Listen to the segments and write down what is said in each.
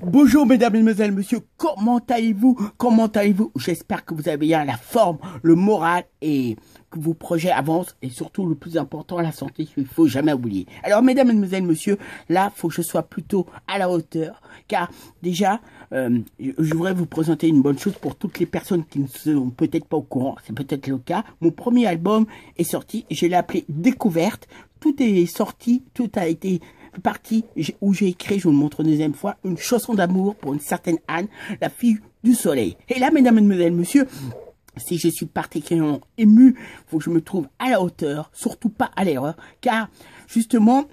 Bonjour mesdames, mesdemoiselles, messieurs, comment allez-vous? Comment allez-vous? J'espère que vous avez bien la forme, le moral et que vos projets avancent et surtout le plus important, la santé, il faut jamais oublier. Alors mesdames, mesdemoiselles, messieurs, là, faut que je sois plutôt à la hauteur car déjà, je voudrais vous présenter une bonne chose pour toutes les personnes qui ne sont peut-être pas au courant, c'est peut-être le cas. Mon premier album est sorti, je l'ai appelé Découverte, tout est sorti, tout a été partie où j'ai écrit, je vous le montre une deuxième fois, une chanson d'amour pour une certaine Anne, la fille du soleil. Et là, mesdames, mesdemoiselles, messieurs, si je suis particulièrement ému, faut que je me trouve à la hauteur, surtout pas à l'erreur, car justement,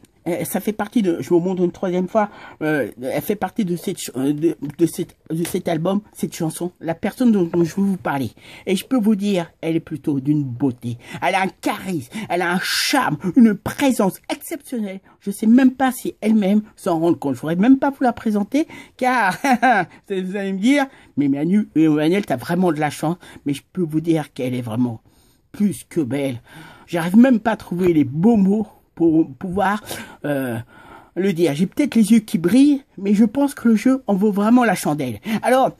ça fait partie de, je vous montre une troisième fois, elle fait partie de cet album, cette chanson, la personne dont je veux vous parler. Et je peux vous dire, elle est plutôt d'une beauté. Elle a un charisme, elle a un charme, une présence exceptionnelle. Je sais même pas si elle-même s'en rend compte. Je voudrais même pas vous la présenter, car vous allez me dire, mais Emmanuel, t'as vraiment de la chance. Mais je peux vous dire qu'elle est vraiment plus que belle. J'arrive même pas à trouver les beaux mots pour pouvoir le dire. J'ai peut-être les yeux qui brillent, mais je pense que le jeu en vaut vraiment la chandelle. Alors,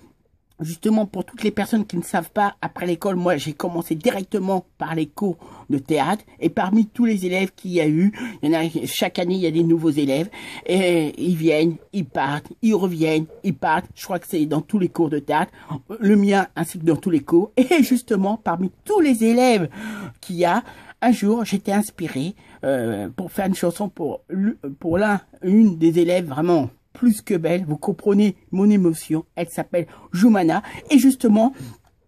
justement, pour toutes les personnes qui ne savent pas, après l'école, moi, j'ai commencé directement par les cours de théâtre. Et parmi tous les élèves qu'il y a eu, il y en a, chaque année, il y a des nouveaux élèves. Et ils viennent, ils partent, ils reviennent, ils partent. Je crois que c'est dans tous les cours de théâtre. Le mien, ainsi que dans tous les cours. Et justement, parmi tous les élèves qu'il y a, un jour, j'étais inspiré pour faire une chanson pour une des élèves vraiment plus que belle. Vous comprenez mon émotion. Elle s'appelle Joumana. Et justement,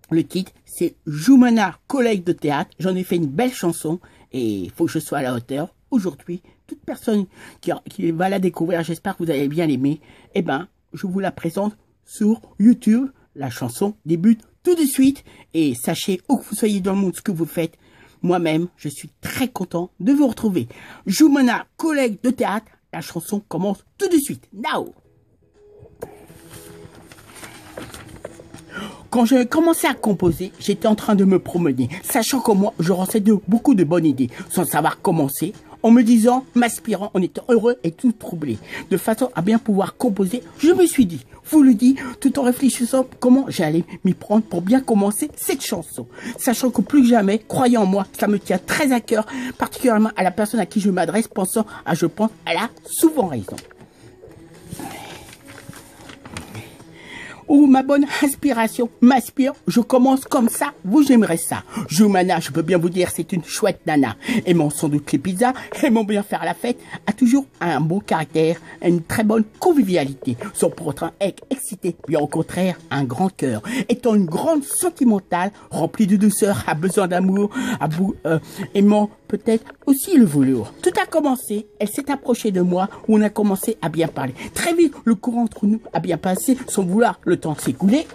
le titre, c'est Joumana, collègue de théâtre. J'en ai fait une belle chanson et il faut que je sois à la hauteur. Aujourd'hui, toute personne qui va la découvrir, j'espère que vous allez bien l'aimer, eh ben, je vous la présente sur YouTube. La chanson débute tout de suite. Et sachez, où que vous soyez dans le monde, ce que vous faites, moi-même, je suis très content de vous retrouver. Joumana, collègue de théâtre, la chanson commence tout de suite. Now! Quand j'ai commencé à composer, j'étais en train de me promener, sachant que moi, je recevais beaucoup de bonnes idées, sans savoir commencer, en me disant, m'aspirant, en étant heureux et tout troublé. De façon à bien pouvoir composer, je me suis dit, vous le dis, tout en réfléchissant comment j'allais m'y prendre pour bien commencer cette chanson. Sachant que plus que jamais, croyant en moi, ça me tient très à cœur, particulièrement à la personne à qui je m'adresse, pensant à je pense, elle a souvent raison. Où ma bonne inspiration m'aspire, je commence comme ça, vous j'aimerais ça. Joumana, je peux bien vous dire, c'est une chouette nana. Aimant sans doute les pizzas, aimant bien faire la fête, a toujours un bon caractère, une très bonne convivialité. Son pourtant être excité, bien au contraire, un grand cœur. Étant une grande sentimentale, remplie de douceur, a besoin d'amour, aimant peut-être aussi le velours. Tout a commencé, elle s'est approchée de moi, où on a commencé à bien parler. Très vite, le courant entre nous a bien passé, sans vouloir le temps s'écouler.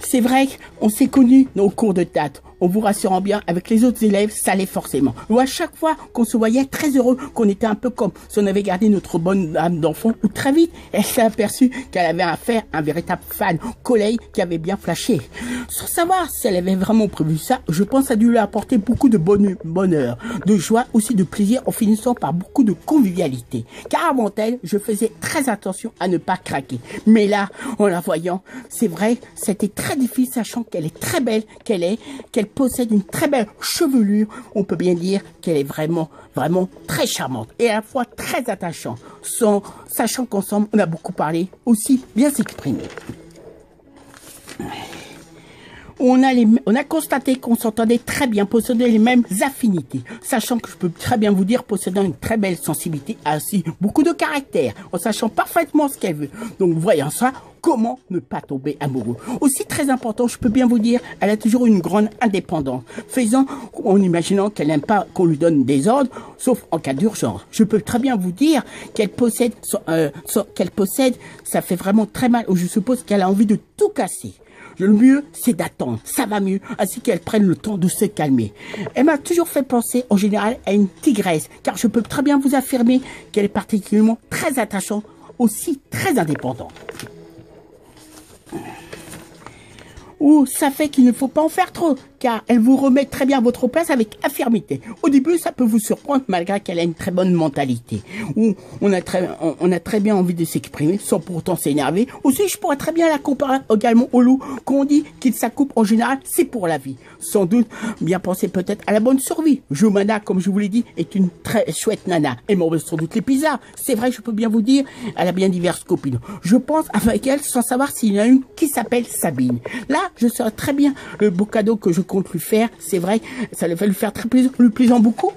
C'est vrai qu'on s'est connus dans le cours de théâtre. En vous rassurant bien, avec les autres élèves, ça allait forcément. Ou à chaque fois qu'on se voyait très heureux, qu'on était un peu comme si on avait gardé notre bonne âme d'enfant, ou très vite, elle s'est aperçue qu'elle avait affaire à un véritable fan, collègue qui avait bien flashé. Sans savoir si elle avait vraiment prévu ça, je pense que ça a dû lui apporter beaucoup de bonheur, de joie, aussi de plaisir, en finissant par beaucoup de convivialité. Car avant elle, je faisais très attention à ne pas craquer. Mais là, en la voyant, c'est vrai, c'était très difficile, sachant qu'elle est très belle, qu'elle possède une très belle chevelure. On peut bien dire qu'elle est vraiment très charmante et à la fois très attachante. Sachant qu'ensemble, on a beaucoup parlé, aussi bien s'exprimer. On a constaté qu'on s'entendait très bien, possédant les mêmes affinités, sachant que je peux très bien vous dire, possédant une très belle sensibilité, ainsi beaucoup de caractère, en sachant parfaitement ce qu'elle veut. Donc, voyant ça, comment ne pas tomber amoureux? Aussi très important, je peux bien vous dire, elle a toujours une grande indépendance, en imaginant qu'elle n'aime pas qu'on lui donne des ordres, sauf en cas d'urgence. Je peux très bien vous dire qu'elle possède, ça fait vraiment très mal, ou je suppose qu'elle a envie de tout casser. Le mieux, c'est d'attendre, ça va mieux, ainsi qu'elle prenne le temps de se calmer. Elle m'a toujours fait penser, en général, à une tigresse, car je peux très bien vous affirmer qu'elle est particulièrement très attachante, aussi très indépendante. Ou ça fait qu'il ne faut pas en faire trop, car elle vous remet très bien à votre place avec affirmité. Au début, ça peut vous surprendre malgré qu'elle a une très bonne mentalité, où on a très bien envie de s'exprimer sans pourtant s'énerver. Aussi, je pourrais très bien la comparer également au loup, qu'on dit qu'il s'accoupe en général, c'est pour la vie. Sans doute, bien penser peut-être à la bonne survie. Jomana, comme je vous l'ai dit, est une très chouette nana. Elle m'en veut sans doute les pizzas. C'est vrai, je peux bien vous dire, elle a bien diverses copines. Je pense avec elle sans savoir s'il y en a une qui s'appelle Sabine. Là, je saurais très bien le beau cadeau que je compte lui faire. C'est vrai, ça va lui faire très plaisir, lui plaisant beaucoup.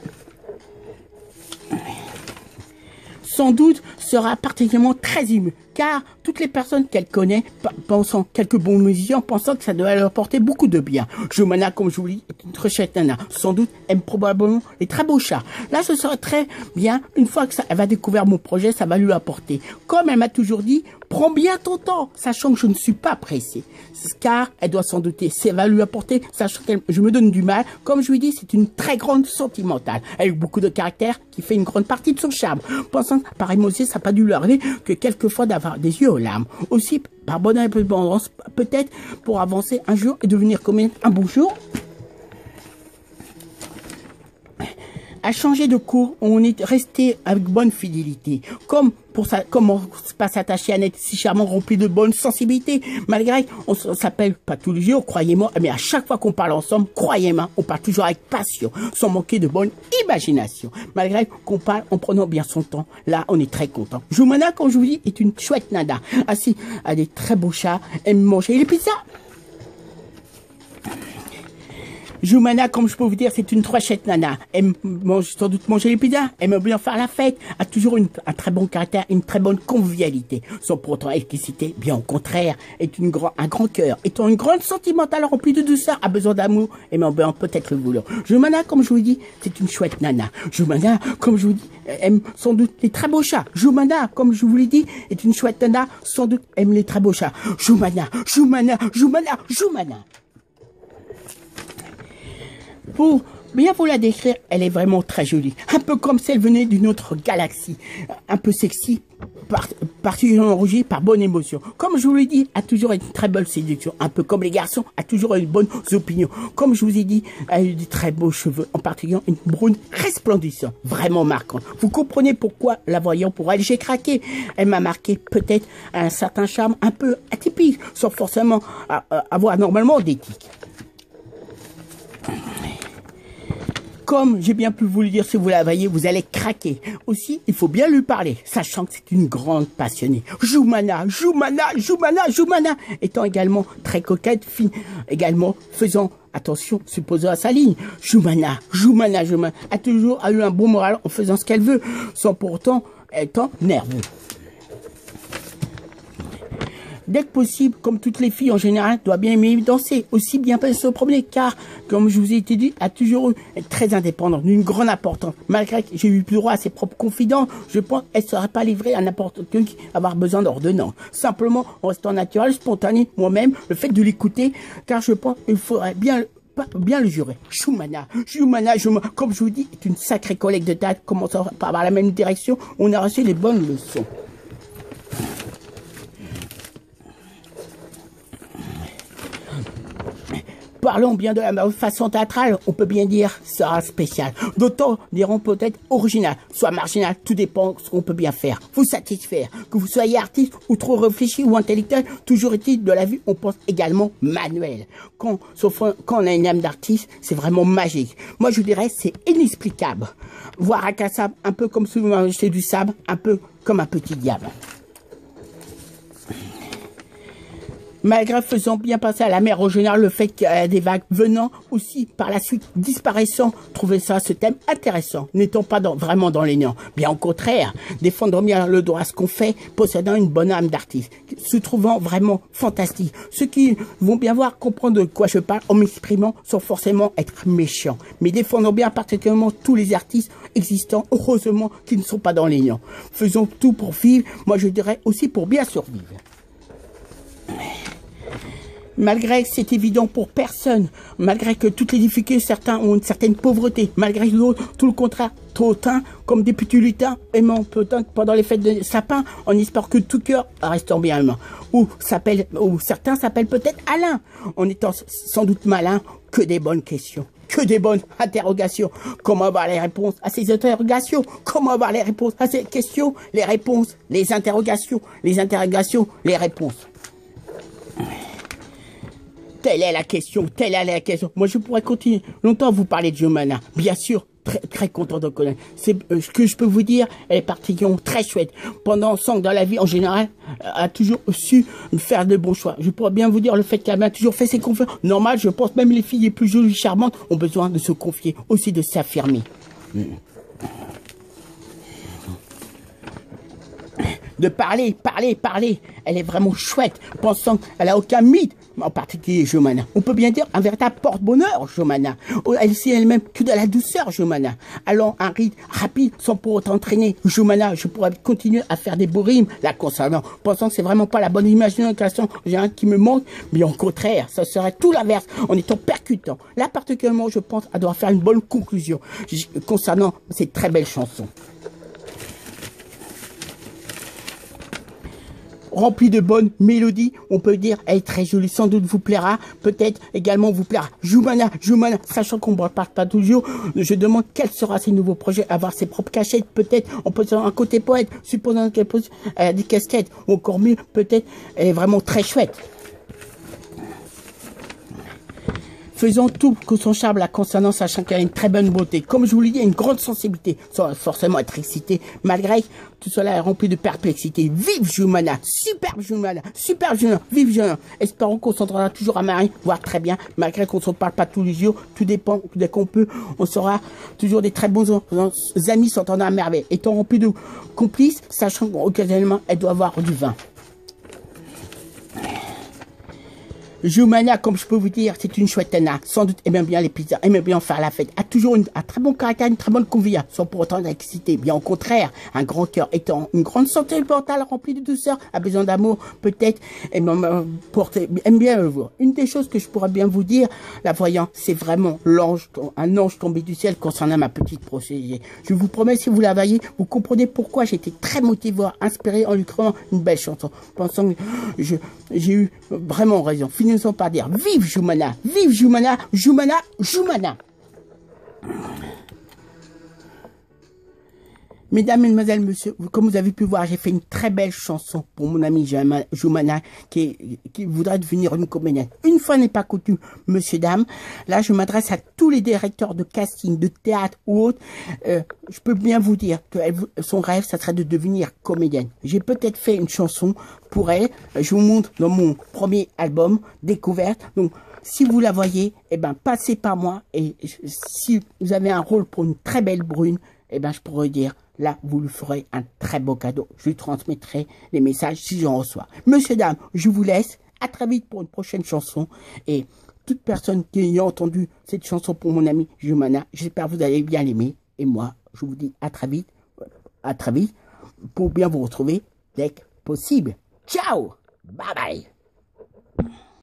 Sans doute sera particulièrement très émue, car toutes les personnes qu'elle connaît, pensant quelques bons musiciens, pensant que ça doit leur apporter beaucoup de bien. Jomana, comme je vous dis, est une très chouette nana. Sans doute aime probablement les très beaux chats. Là, ce serait très bien, une fois que elle va découvrir mon projet, ça va lui apporter. Comme elle m'a toujours dit, prends bien ton temps, sachant que je ne suis pas pressé. Car elle doit s'en douter. Ça va lui apporter, sachant que je me donne du mal. Comme je lui dis, c'est une très grande sentimentale. Elle a beaucoup de caractère qui fait une grande partie de son charme. Pensant que par émotion, ça n'a pas dû lui arriver que quelquefois d'avoir des yeux aux larmes. Aussi, par bonne indépendance, peut-être pour avancer un jour et devenir comme un bon jour. À changer de cours, on est resté avec bonne fidélité. Comment pas s'attacher à un être si charmant, rempli de bonne sensibilité. Malgré on s'appelle pas tous les jours, croyez-moi, mais à chaque fois qu'on parle ensemble, croyez-moi, on parle toujours avec passion, sans manquer de bonne imagination. Malgré qu'on parle en prenant bien son temps, là, on est très content. Jomana, comme je vous dis, est une chouette nana. Assis à des très beaux chats, aime manger les pizzas. Jomana, comme je peux vous dire, c'est une très chouette nana. Elle mange sans doute manger les pizzas, elle aime bien faire la fête, a toujours un très bon caractère, une très bonne convivialité. Sans pourtant expliciter, bien au contraire, est un grand cœur, étant une grande sentimentale remplie de douceur, a besoin d'amour, et bien peut-être le vouloir. Jomana, comme je vous dis, c'est une chouette nana. Jomana, comme je vous dis, aime sans doute les très beaux chats. Jomana, comme je vous l'ai dit, est une chouette nana, sans doute aime les très beaux chats. Jomana, Jomana, Jomana, Jomana. Pour bien vous la décrire, elle est vraiment très jolie. Un peu comme si elle venait d'une autre galaxie. Un peu sexy, particulièrement rougie par bonne émotion. Comme je vous l'ai dit, a toujours une très belle séduction. Un peu comme les garçons, a toujours une bonne opinion. Comme je vous ai dit, elle a eu de très beaux cheveux, en particulier une brune resplendissante, vraiment marquante. Vous comprenez pourquoi, la voyant pour elle, j'ai craqué. Elle m'a marqué peut-être un certain charme un peu atypique, sans forcément avoir normalement d'éthique. Comme j'ai bien pu vous le dire, si vous la voyez, vous allez craquer. Aussi, il faut bien lui parler, sachant que c'est une grande passionnée. Jomana, Jomana, Jomana, Jomana, étant également très coquette, fine, également faisant attention, supposons à sa ligne. Jomana, Jomana, Jomana, a toujours eu un bon moral en faisant ce qu'elle veut, sans pourtant étant nerveux. Dès que possible, comme toutes les filles en général, doit bien aimer danser, aussi bien pas se promener, car, comme je vous ai dit, a toujours eu très indépendante, d'une grande importance. Malgré que j'ai eu plus droit à ses propres confidents, je pense qu'elle ne serait pas livrée à n'importe qui avoir besoin d'ordonnance. Simplement, en restant naturel, spontané, moi-même, le fait de l'écouter, car je pense qu'il faudrait bien le jurer. Jomana, Jomana, Jomana, comme je vous dis, est une sacrée collègue de tête, commençant par avoir la même direction, on a reçu les bonnes leçons. Parlons bien de la façon théâtrale, on peut bien dire sera spécial. D'autant diront peut-être original, soit marginal, tout dépend de ce qu'on peut bien faire. Vous satisfaire, que vous soyez artiste ou trop réfléchi ou intellectuel, toujours est-il de la vie, on pense également manuel. Sauf quand on a une âme d'artiste, c'est vraiment magique. Moi je dirais c'est inexplicable. Voir un sable, un peu comme si vous mangez du sable, un peu comme un petit diable. Malgré faisant bien passer à la mer en général le fait qu'il y a des vagues venant aussi par la suite disparaissant, trouver ça ce thème intéressant, n'étant pas vraiment dans les néants. Bien au contraire, défendre bien le droit à ce qu'on fait, possédant une bonne âme d'artiste, se trouvant vraiment fantastique. Ceux qui vont bien voir comprendre de quoi je parle en m'exprimant sans forcément être méchant, mais défendant bien particulièrement tous les artistes existants, heureusement qui ne sont pas dans les néants. Faisons tout pour vivre, moi je dirais aussi pour bien survivre. Malgré que c'est évident pour personne, malgré que toutes les difficultés, certains ont une certaine pauvreté, malgré d'autres, tout le contraire, tautins, comme des petits lutins, aimant peut-être pendant les fêtes de sapin, on espère que tout cœur restant bien humain. Ou certains s'appellent peut-être Alain, en étant sans doute malin, que des bonnes questions. Que des bonnes interrogations. Comment avoir les réponses à ces interrogations? Comment avoir les réponses à ces questions? Les réponses, les interrogations, les réponses. Telle est la question, telle est la question. Moi, je pourrais continuer longtemps à vous parler de Jomana. Bien sûr, très content de connaître. C'est ce que je peux vous dire, elle est particulièrement très chouette. Pendant 5 ans dans la vie, en général, a toujours su faire de bons choix. Je pourrais bien vous dire le fait qu'elle a toujours fait ses confiances. Normal, je pense même les filles les plus jolies, charmantes, ont besoin de se confier, aussi de s'affirmer. De parler. Elle est vraiment chouette, pensant qu'elle a aucun mythe, en particulier Jomana. On peut bien dire un véritable porte-bonheur, Jomana. Elle sait elle-même que de la douceur, Jomana. Allant un rythme rapide sans pour autant entraîner. Jomana, je pourrais continuer à faire des beaux rimes la concernant, pensant que c'est vraiment pas la bonne imagination qui me manque, mais au contraire, ça serait tout l'inverse, en étant percutant. Là, particulièrement, je pense qu'elle doit faire une bonne conclusion concernant ces très belles chansons. Rempli de bonnes mélodies, on peut dire, elle est très jolie, sans doute vous plaira, peut-être également vous plaira. Jomana, sachant qu'on ne parle pas toujours, je demande quels seront ses nouveaux projets, avoir ses propres cachettes, peut-être, on peut dire un côté poète, supposant qu'elle pose des casquettes, ou encore mieux, peut-être, elle est vraiment très chouette. Faisons tout que son charme la concernant, sachant qu'elle a une très bonne beauté. Comme je vous l'ai dit, une grande sensibilité, sans forcément être excité, malgré que tout cela est rempli de perplexité. Vive Jomana, superbe Jomana, vive Jomana. Espérons qu'on s'entendra toujours à Marie, voire très bien, malgré qu'on ne se parle pas tous les jours, tout dépend, dès qu'on peut, on sera toujours des très bons amis s'entendant à merveille, étant remplis de complices, sachant qu'occasionnellement, elle doit avoir du vin. Jomana, comme je peux vous dire, c'est une chouette nana. Sans doute aime bien les pizzas, aime bien faire la fête. A toujours un très bon caractère, une très bonne convivialité, sans pour autant d'exciter. Bien au contraire, un grand cœur étant une grande santé mentale remplie de douceur, a besoin d'amour, peut-être, aime bien le voir. Une des choses que je pourrais bien vous dire, la voyant, c'est vraiment un ange tombé du ciel concernant ma petite protégée. Je vous promets, si vous la voyez, vous comprenez pourquoi j'étais très motivé, inspiré en lui créant une belle chanson. Pensant que j'ai eu vraiment raison. Finissons par dire vive Jomana, Jomana. Mesdames, mesdemoiselles, messieurs, comme vous avez pu voir, j'ai fait une très belle chanson pour mon ami Jomana qui voudrait devenir une comédienne. Une fois n'est pas coutume, monsieur, dame. Là, je m'adresse à tous les directeurs de casting, de théâtre ou autres. Je peux bien vous dire que son rêve, ça serait de devenir comédienne. J'ai peut-être fait une chanson pour elle. Je vous montre dans mon premier album, Découverte. Donc, si vous la voyez, eh ben, passez par moi. Et si vous avez un rôle pour une très belle brune, eh ben, je pourrais dire, là, vous lui ferez un très beau cadeau. Je lui transmettrai les messages si j'en reçois. Monsieur, dame, je vous laisse. À très vite pour une prochaine chanson. Et toute personne qui a entendu cette chanson pour mon ami Jomana, j'espère que vous allez bien l'aimer. Et moi, je vous dis à très vite, pour bien vous retrouver dès que possible. Ciao! Bye bye!